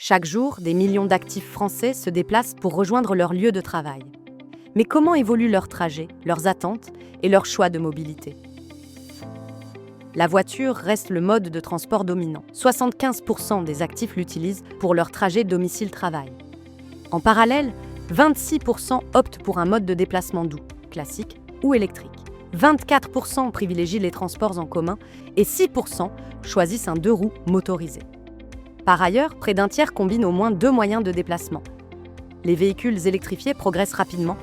Chaque jour, des millions d'actifs français se déplacent pour rejoindre leur lieu de travail. Mais comment évoluent leurs trajets, leurs attentes et leurs choix de mobilité? La voiture reste le mode de transport dominant. 75% des actifs l'utilisent pour leur trajet domicile-travail. En parallèle, 26% optent pour un mode de déplacement doux, classique ou électrique. 24% privilégient les transports en commun et 6% choisissent un deux-roues motorisé. Par ailleurs, près d'un tiers combine au moins deux moyens de déplacement. Les véhicules électrifiés progressent rapidement.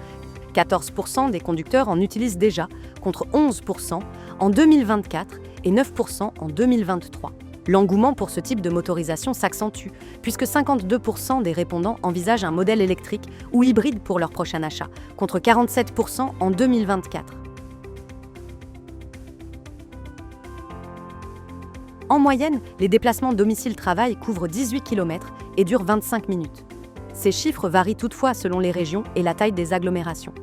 14% des conducteurs en utilisent déjà, contre 11% en 2024 et 9% en 2023. L'engouement pour ce type de motorisation s'accentue, puisque 52% des répondants envisagent un modèle électrique ou hybride pour leur prochain achat, contre 47% en 2024. En moyenne, les déplacements domicile-travail couvrent 18 km et durent 25 minutes. Ces chiffres varient toutefois selon les régions et la taille des agglomérations.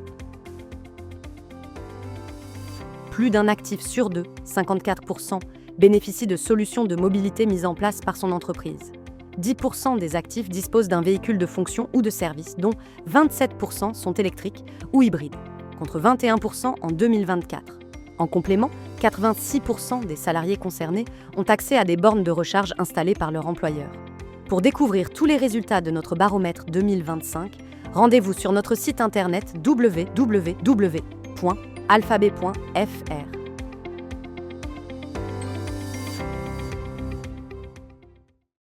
Plus d'un actif sur deux, 54%, bénéficie de solutions de mobilité mises en place par son entreprise. 10% des actifs disposent d'un véhicule de fonction ou de service, dont 27% sont électriques ou hybrides, contre 21% en 2024. En complément, 86% des salariés concernés ont accès à des bornes de recharge installées par leur employeur. Pour découvrir tous les résultats de notre baromètre 2025, rendez-vous sur notre site internet www.alphabet.fr.